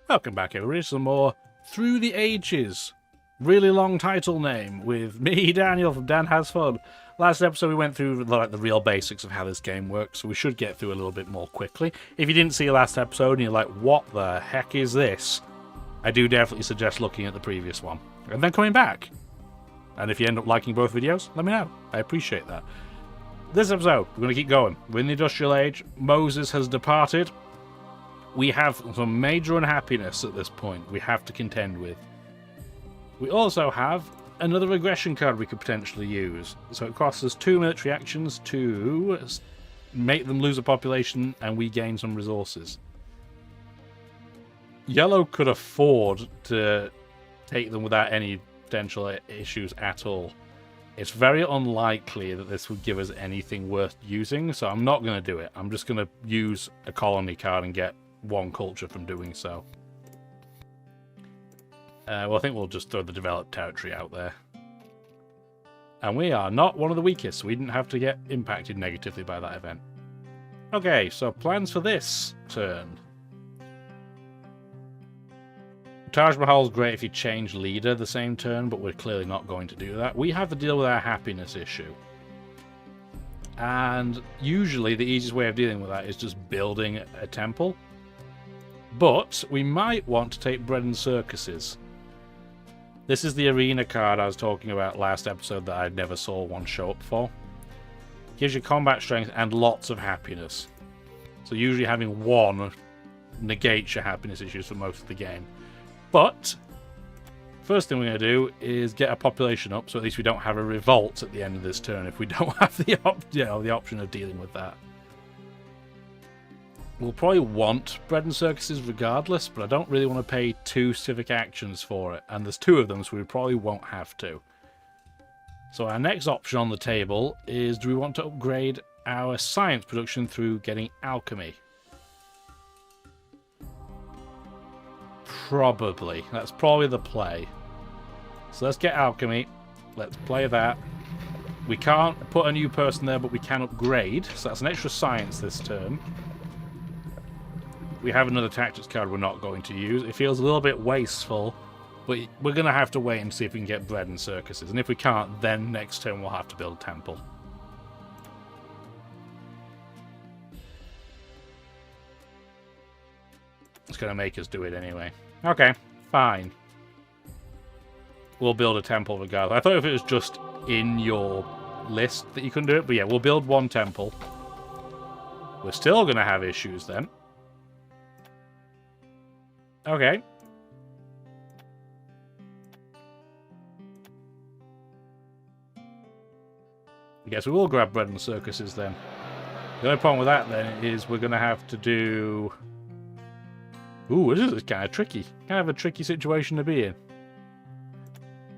Welcome back, everybody, to some more Through the Ages. Really long title name with me, Daniel, from Dan Has Fun. Last episode we went through the real basics of how this game works, so we should get through a little bit more quickly. If you didn't see last episode and you're like, what the heck is this? I do definitely suggest looking at the previous one, and then coming back. And if you end up liking both videos, let me know. I appreciate that. This episode, we're going to keep going. We're in the Industrial Age. Moses has departed. We have some major unhappiness at this point we have to contend with. We also have another aggression card we could potentially use. So it costs us 2 military actions to make them lose a population and we gain some resources. Yellow could afford to take them without any potential issues at all. It's very unlikely that this would give us anything worth using, so I'm not going to do it. I'm just going to use a colony card and get 1 culture from doing so. Well, I think we'll just throw the developed territory out there. And we are not one of the weakest, so we didn't have to get impacted negatively by that event. Okay, so plans for this turn. Taj Mahal's great if you change leader the same turn, but we're clearly not going to do that. We have to deal with our happiness issue. And usually the easiest way of dealing with that is just building a temple. But we might want to take bread and circuses. This is the arena card I was talking about last episode that I never saw one show up for. Gives you combat strength and lots of happiness. So usually having 1 negates your happiness issues for most of the game. But first thing we're going to do is get a population up, so at least we don't have a revolt at the end of this turn if we don't have the option of dealing with that. We'll probably want bread and circuses regardless, but I don't really want to pay 2 civic actions for it, and there's 2 of them, so we probably won't have to. So our next option on the table is, do we want to upgrade our science production through getting alchemy? Probably. That's probably the play. So let's get alchemy. Let's play that. We can't put a new person there, but we can upgrade, so that's an extra science this turn. We have another tactics card we're not going to use. It feels a little bit wasteful, but we're going to have to wait and see if we can get bread and circuses. And if we can't, then next turn we'll have to build a temple. It's going to make us do it anyway. Okay, fine. We'll build a temple regardless. I thought if it was just in your list that you couldn't do it, but yeah, we'll build 1 temple. We're still going to have issues then. Okay. I guess we will grab bread and circuses then. The only problem with that then is we're going to have to do... Ooh, this is kind of tricky. Kind of a tricky situation to be in.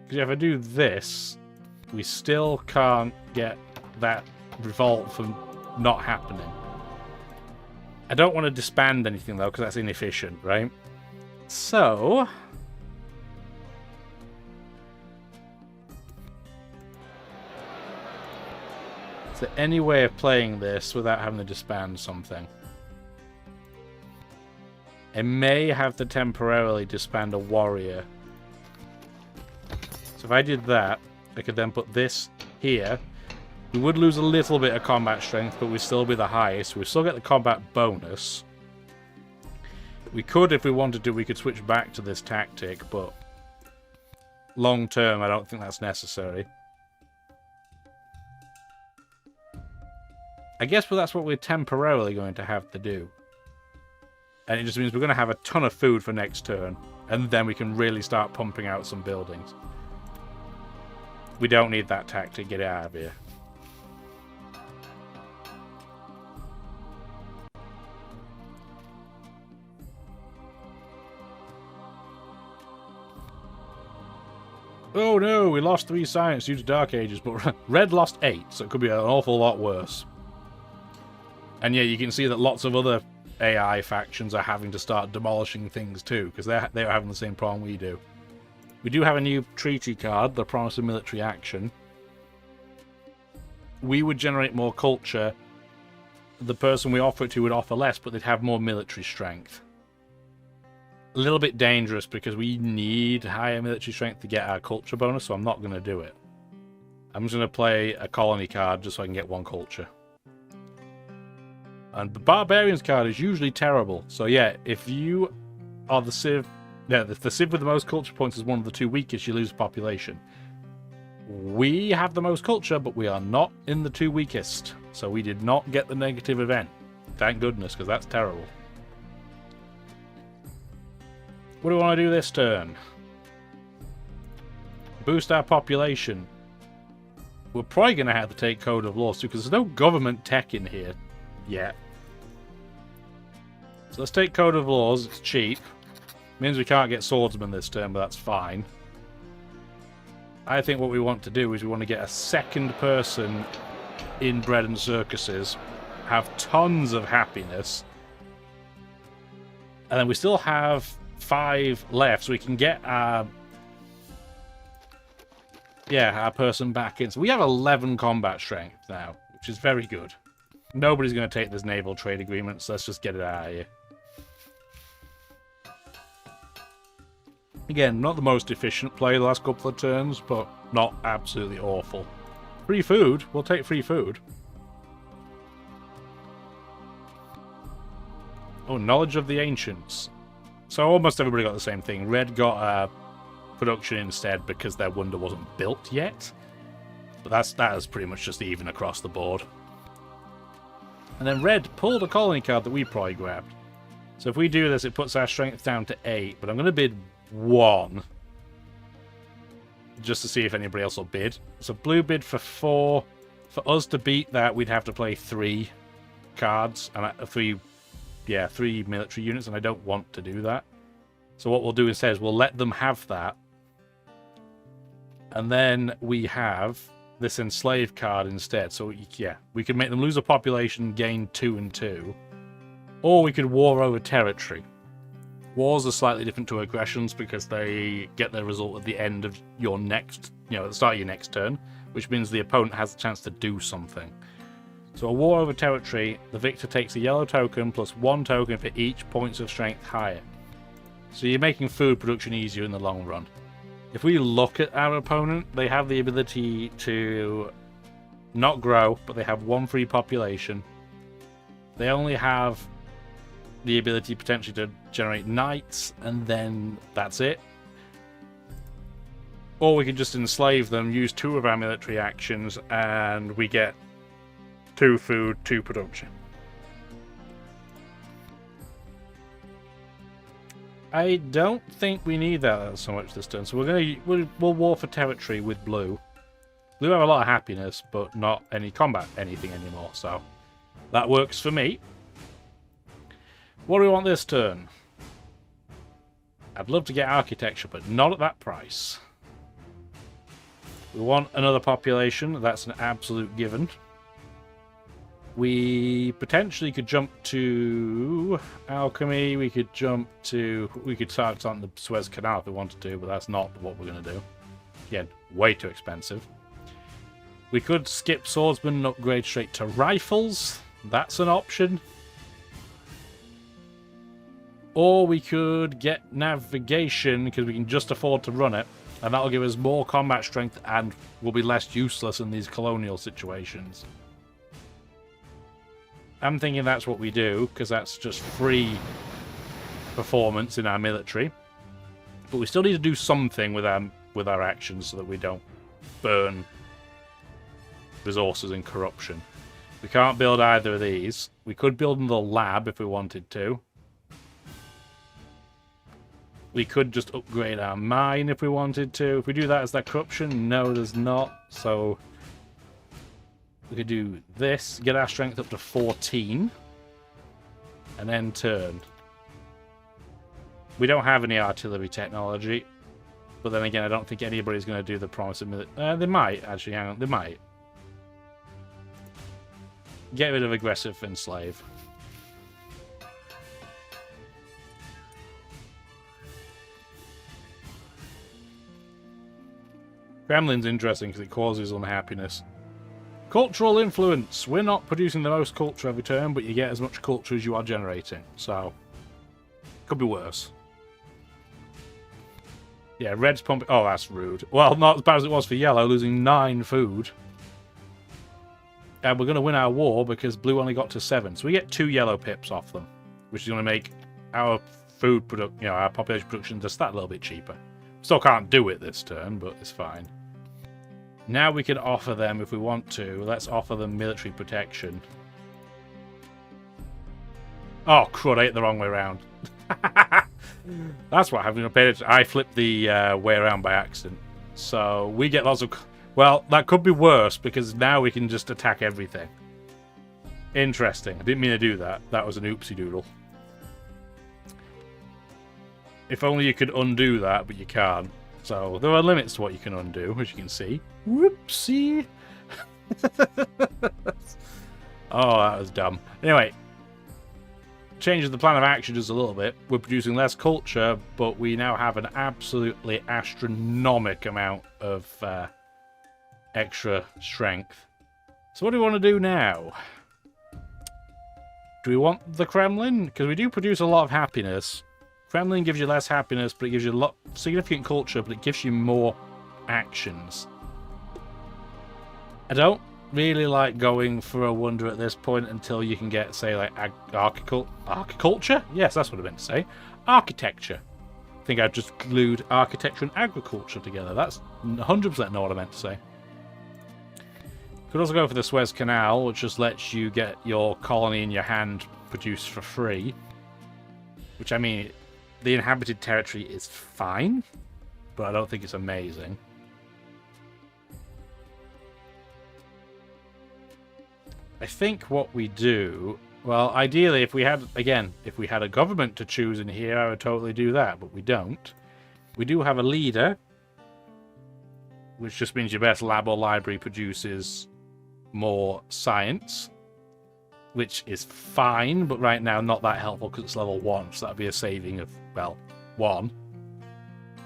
Because if I do this, we still can't get that revolt from not happening. I don't want to disband anything though, because that's inefficient, right? So... is there any way of playing this without having to disband something? I may have to temporarily disband a warrior. So if I did that, I could then put this here. We would lose a little bit of combat strength, but we'd still be the highest. We'd still get the combat bonus. We could, if we wanted to, we could switch back to this tactic, but long term, I don't think that's necessary. I guess that's what we're temporarily going to have to do. And it just means we're going to have a ton of food for next turn, and then we can really start pumping out some buildings. We don't need that tactic. Get it out of here. Oh no, we lost 3 science due to Dark Ages, but Red lost 8, so it could be an awful lot worse. And yeah, you can see that lots of other AI factions are having to start demolishing things too, because they're having the same problem we do. We do have a new treaty card, the Promise of Military Action. We would generate more culture. The person we offer it to would offer less, but they'd have more military strength. a little bit dangerous because we need higher military strength to get our culture bonus, so I'm not going to do it. I'm just going to play a colony card just so I can get 1 culture. And the Barbarians card is usually terrible. So yeah, if you are the Civ... Yeah, the Civ with the most culture points is one of the 2 weakest, you lose population. We have the most culture, but we are not in the 2 weakest. So we did not get the negative event. Thank goodness, because that's terrible. What do we want to do this turn? Boost our population. We're probably going to have to take Code of Laws too, because there's no government tech in here yet. So let's take Code of Laws. It's cheap. Means we can't get Swordsman this turn, but that's fine. I think what we want to do is we want to get a second person in Bread and Circuses, have tons of happiness, and then we still have 5 left, so we can get our person back in. So we have 11 combat strength now, which is very good. Nobody's going to take this naval trade agreement, so let's just get it out of here. Again, not the most efficient play the last couple of turns, but not absolutely awful. Free food? We'll take free food. Oh, Knowledge of the Ancients. So almost everybody got the same thing. Red got production instead because their wonder wasn't built yet. But that is pretty much just even across the board. And then Red pulled a colony card that we probably grabbed. So if we do this, it puts our strength down to 8. But I'm going to bid 1. Just to see if anybody else will bid. So blue bid for 4. For us to beat that, we'd have to play 3 cards. And 3 military units, and I don't want to do that. So what we'll do instead is we'll let them have that. And then we have this enslave card instead. So yeah, we could make them lose a population, gain 2 and 2. Or we could war over territory. Wars are slightly different to aggressions because they get their result at the end of your next, at the start of your next turn, which means the opponent has a chance to do something. So a war over territory, the victor takes a yellow token plus 1 token for each points of strength higher. So you're making food production easier in the long run. If we look at our opponent, they have the ability to not grow, but they have 1 free population. They only have the ability potentially to generate knights, and then that's it. Or we can just enslave them, use 2 of our military actions, and we get 2 food, 2 production. I don't think we need that so much this turn, so we'll war for territory with blue. Blue have a lot of happiness, but not any combat anything anymore, so that works for me. What do we want this turn? I'd love to get architecture, but not at that price. We want another population. That's an absolute given. We potentially could jump to alchemy. We could start on the Suez Canal if we wanted to, but that's not what we're going to do. Again, way too expensive. We could skip swordsman and upgrade straight to rifles. That's an option. Or we could get navigation because we can just afford to run it, and that'll give us more combat strength and will be less useless in these colonial situations. I'm thinking that's what we do, because that's just free performance in our military. But we still need to do something with our actions so that we don't burn resources and corruption. We can't build either of these. We could build another lab if we wanted to. We could just upgrade our mine if we wanted to. If we do that, is that corruption? No, there's not. So we could do this, get our strength up to 14, and then turn. We don't have any artillery technology, but then again, I don't think anybody's going to do the promise of military. They might, actually, hang on, they might. Get rid of aggressive enslave. Kremlin's interesting because it causes unhappiness. Cultural influence. We're not producing the most culture every turn, but you get as much culture as you are generating. So, could be worse. Yeah, red's pumping... Oh, that's rude. Well, not as bad as it was for yellow, losing 9 food. And we're going to win our war because blue only got to 7. So we get 2 yellow pips off them, which is going to make our food product, you know, our population production just that little bit cheaper. Still can't do it this turn, but it's fine. Now we can offer them, if we want to, let's offer them military protection. Oh, crud, I hit the wrong way around. That's what happened. I flipped the way around by accident. So we get lots of... Well, that could be worse, because now we can just attack everything. Interesting. I didn't mean to do that. That was an oopsie doodle. If only you could undo that, but you can't. So there are limits to what you can undo, as you can see. Whoopsie. Oh, that was dumb. Anyway, changes the plan of action just a little bit. We're producing less culture, but we now have an absolutely astronomical amount of extra strength. So what do we want to do now? Do we want the Kremlin? Because we do produce a lot of happiness. Kremlin gives you less happiness, but it gives you a lot significant culture, but it gives you more actions. I don't really like going for a wonder at this point until you can get, say, like architecture? Yes, that's what I meant to say. Architecture. I think I'd just glued architecture and agriculture together. That's 100% not what I meant to say. Could also go for the Suez Canal, which just lets you get your colony in your hand produced for free. Which, I mean, the inhabited territory is fine, but I don't think it's amazing. I think what we do... Well, ideally, if we had a government to choose in here, I would totally do that, but we don't. We do have a leader, which just means your best lab or library produces more science, which is fine, but right now not that helpful because it's level 1, so that'd be a saving of, well, 1.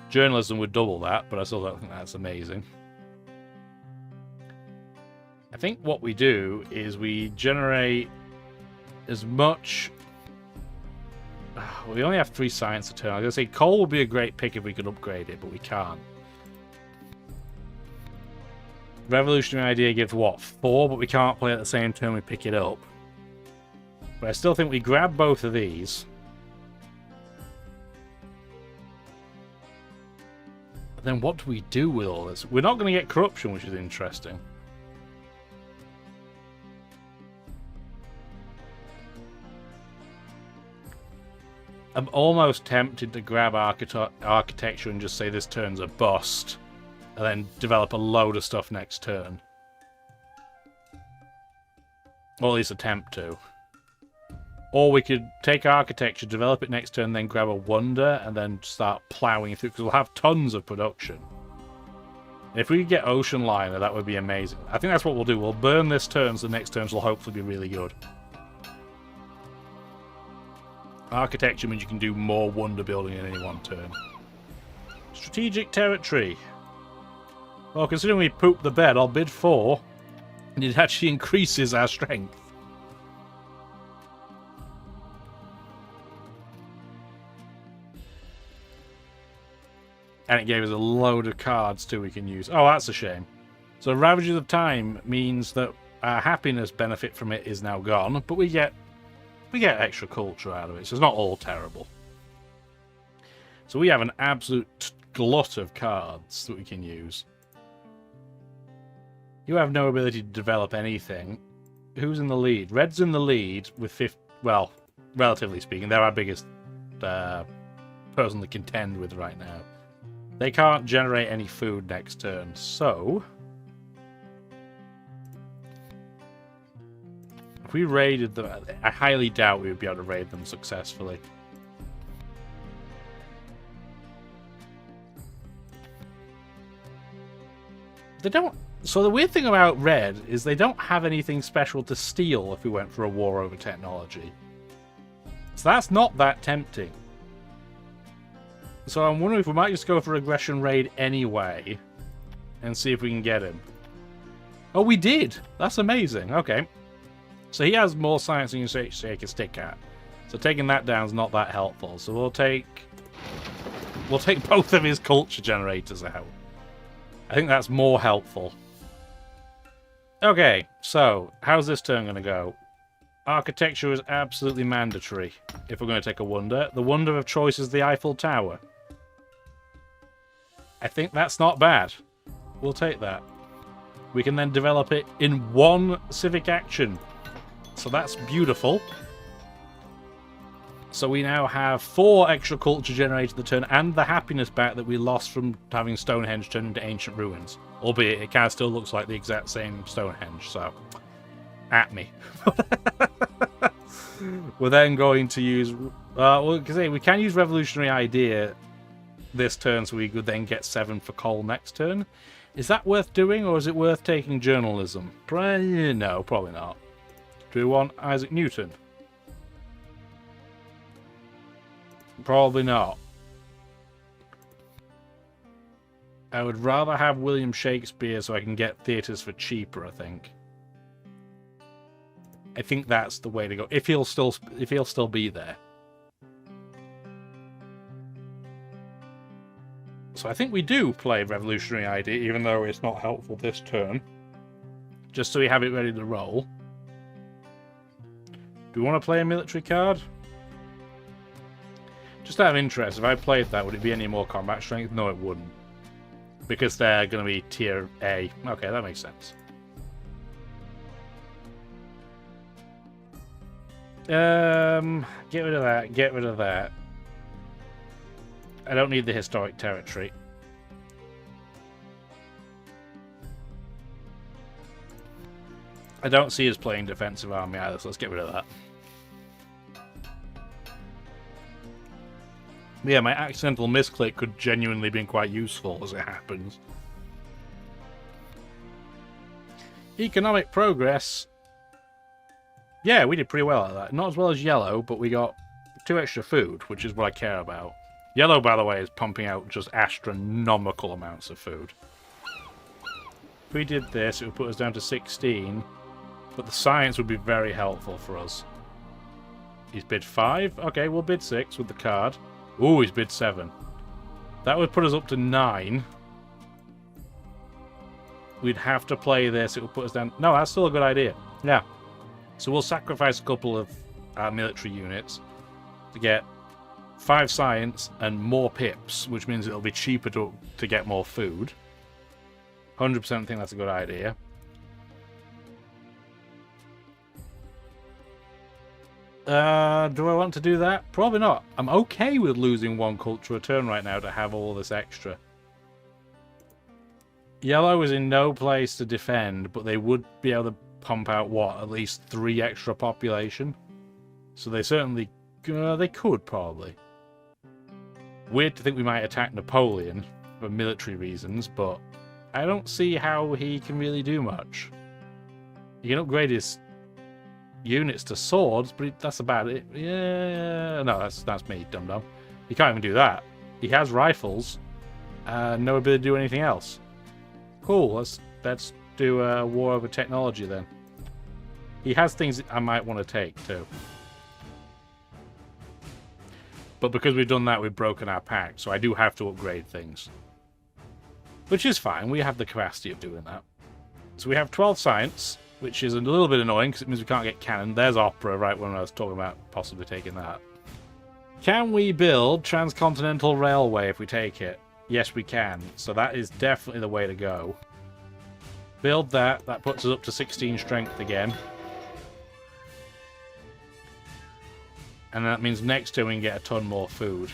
Journalism would double that, but I still don't think that's amazing. I think what we do is we generate as much... We only have 3 science a turn. I was going to say coal would be a great pick if we could upgrade it, but we can't. Revolutionary idea gives what? 4, but we can't play at the same turn we pick it up. But I still think we grab both of these. And then what do we do with all this? We're not going to get corruption, which is interesting. I'm almost tempted to grab architecture and just say this turn's a bust. And then develop a load of stuff next turn. Or at least attempt to. Or we could take architecture, develop it next turn, then grab a wonder, and then start ploughing through, because we'll have tons of production. If we could get ocean liner, that would be amazing. I think that's what we'll do. We'll burn this turn, so the next turns will hopefully be really good. Architecture means you can do more wonder building in any one turn. Strategic territory. Well, considering we pooped the bed, I'll bid 4. And it actually increases our strength. And it gave us a load of cards too we can use. Oh, that's a shame. So Ravages of Time means that our happiness benefit from it is now gone, but we get extra culture out of it, so it's not all terrible. So we have an absolute glut of cards that we can use. You have no ability to develop anything. Who's in the lead? Red's in the lead with 50... Well, relatively speaking, they're our biggest person to contend with right now. They can't generate any food next turn, so... If we raided them... I highly doubt we would be able to raid them successfully. They don't... So the weird thing about Red is they don't have anything special to steal if we went for a war over technology. So that's not that tempting. So I'm wondering if we might just go for aggression raid anyway and see if we can get him. Oh, we did! That's amazing. Okay. So he has more science than you can shake a stick at. So taking that down is not that helpful. So we'll take We'll take both of his culture generators out. I think that's more helpful. Okay, so how's this turn going to go? Architecture is absolutely mandatory if we're going to take a wonder. The wonder of choice is the Eiffel Tower. I think that's not bad. We'll take that. We can then develop it in one civic action. So that's beautiful. So we now have 4 extra culture generated the turn and the happiness back that we lost from having Stonehenge turn into ancient ruins. Albeit it kind of still looks like the exact same Stonehenge, so at me. We're then going to use... we can use Revolutionary Idea this turn, so we could then get 7 for coal next turn. Is that worth doing, or is it worth taking journalism? No, probably not. Do we want Isaac Newton? Probably not. I would rather have William Shakespeare so I can get theatres for cheaper, I think. I think that's the way to go. If he'll still be there. So I think we do play Revolutionary Idea, even though it's not helpful this turn. Just so we have it ready to roll. Do we want to play a military card? Just out of interest, if I played that, would it be any more combat strength? No, it wouldn't. Because they're going to be tier A. Okay, that makes sense. Get rid of that. Get rid of that. I don't need the historic territory. I don't see us playing defensive army either, so let's get rid of that. Yeah, my accidental misclick could genuinely be quite useful as it happens. Economic progress. Yeah, we did pretty well at that. Not as well as yellow, but we got 2 extra food, which is what I care about. Yellow, by the way, is pumping out just astronomical amounts of food. If we did this, it would put us down to 16, but the science would be very helpful for us. He's bid 5. Okay, we'll bid 6 with the card. Ooh, he's bid 7. That would put us up to 9. We'd have to play this. It would put us down... No, that's still a good idea. Yeah. So we'll sacrifice a couple of military units to get 5 science and more pips, which means it'll be cheaper to get more food. 100% think that's a good idea. Do I want to do that? Probably not. I'm okay with losing 1 culture a turn right now to have all this extra. Yellow is in no place to defend, but they would be able to pump out, what, at least 3 extra population? So they certainly... they could, probably. Weird to think we might attack Napoleon for military reasons, but I don't see how he can really do much. He can upgrade his units to swords, but that's about it. Yeah, no, that's me, dum-dum. He can't even do that. He has rifles, no ability to do anything else. Cool, let's do a war over technology then. He has things I might want to take too. But because we've done that, we've broken our pact, so I do have to upgrade things. Which is fine, we have the capacity of doing that. So we have 12 science, which is a little bit annoying because it means we can't get cannon. There's opera right when I was talking about possibly taking that. Can we build transcontinental railway if we take it? Yes, we can. So that is definitely the way to go. Build that. That puts us up to 16 strength again. And that means next turn we can get a ton more food.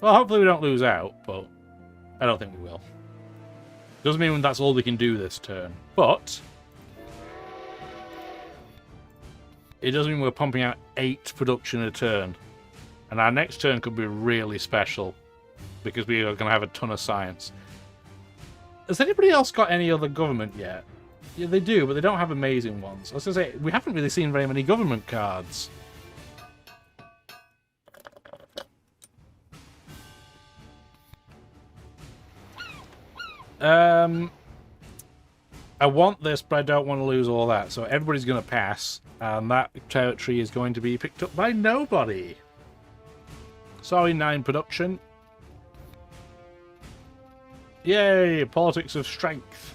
Well, hopefully we don't lose out, but I don't think we will. Doesn't mean that's all we can do this turn. But it doesn't mean we're pumping out 8 production a turn. And our next turn could be really special because we are going to have a ton of science. Has anybody else got any other government yet? Yeah, they do, but they don't have amazing ones. I was going to say, we haven't really seen very many government cards. I want this, but I don't want to lose all that. So everybody's going to pass, and that territory is going to be picked up by nobody. Sorry, 9 production. Yay! Politics of Strength.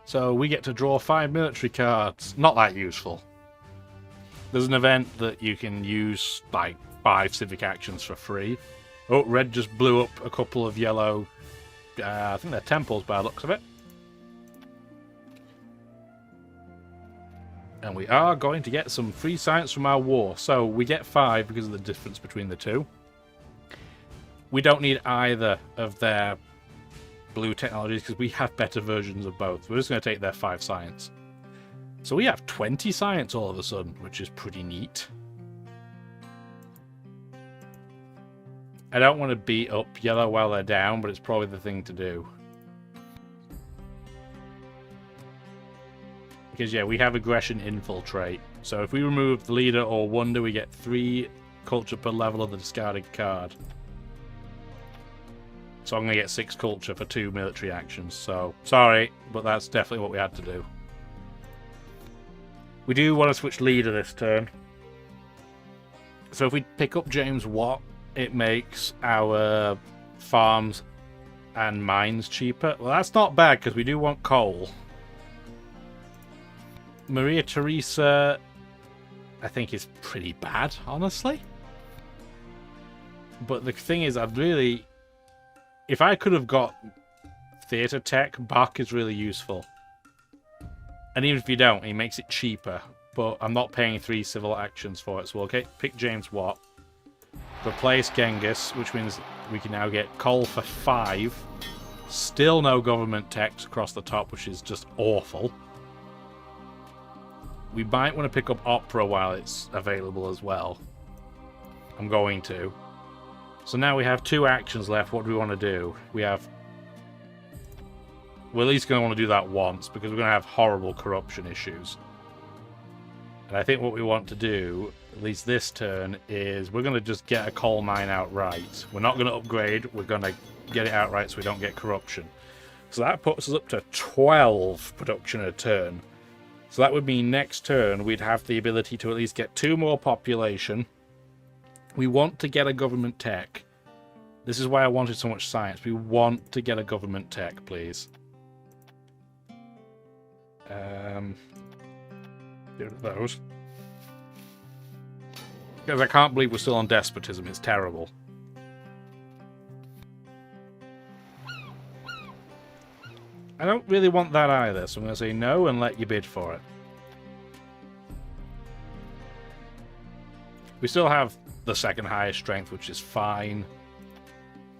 So we get to draw 5 military cards. Not that useful. There's an event that you can use like 5 civic actions for free. Oh, red just blew up a couple of yellow. I think they're temples by the looks of it. And we are going to get some free science from our war. So we get 5 because of the difference between the two. We don't need either of their blue technologies because we have better versions of both. We're just going to take their 5 science. So we have 20 science all of a sudden, which is pretty neat. I don't want to beat up yellow while they're down, but it's probably the thing to do. Because, yeah, we have aggression infiltrate. So if we remove the leader or wonder, we get 3 culture per level of the discarded card. So I'm going to get 6 culture for 2 military actions. So, sorry, but that's definitely what we had to do. We do want to switch leader this turn. So if we pick up James Watt, it makes our farms and mines cheaper. Well, that's not bad because we do want coal. Maria Theresa, I think, is pretty bad, honestly. But the thing is, I'd really... If I could have got theatre tech, Bach is really useful. And even if you don't, he makes it cheaper. But I'm not paying 3 civil actions for it, so we'll pick James Watt. Replace Genghis, which means we can now get coal for 5. Still no government tax across the top, which is just awful. We might want to pick up Opera while it's available as well. I'm going to. So now we have 2 actions left. What do we want to do? We have... We're at least going to want to do that once, because we're going to have horrible corruption issues. And I think what we want to do, at least this turn, is we're going to just get a coal mine outright. We're not going to upgrade, we're going to get it outright so we don't get corruption. So that puts us up to 12 production a turn. So that would mean next turn we'd have the ability to at least get 2 more population. We want to get a government tech. This is why I wanted so much science. We want to get a government tech, please. Get rid of those. Because I can't believe we're still on despotism. It's terrible. I don't really want that either, so I'm going to say no and let you bid for it. We still have the 2nd highest strength, which is fine.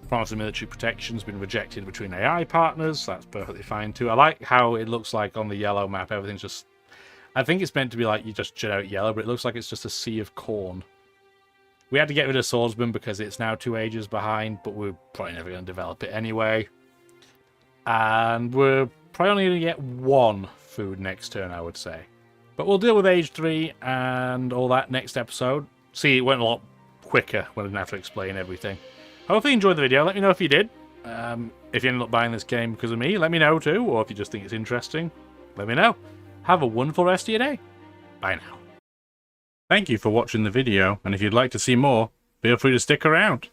Promise of military protection's been rejected between AI partners. That's perfectly fine too. I like how it looks like on the yellow map. Everything's just... I think it's meant to be like you just generic yellow, but it looks like it's just a sea of corn. We had to get rid of Swordsman because it's now 2 ages behind, but we're probably never going to develop it anyway. And we're probably only going to get 1 food next turn, I would say. But we'll deal with Age 3 and all that next episode. See, it went a lot quicker when I didn't have to explain everything. Hopefully you enjoyed the video. Let me know if you did. If you ended up buying this game because of me, let me know too. Or if you just think it's interesting, let me know. Have a wonderful rest of your day. Bye now. Thank you for watching the video, and if you'd like to see more, feel free to stick around.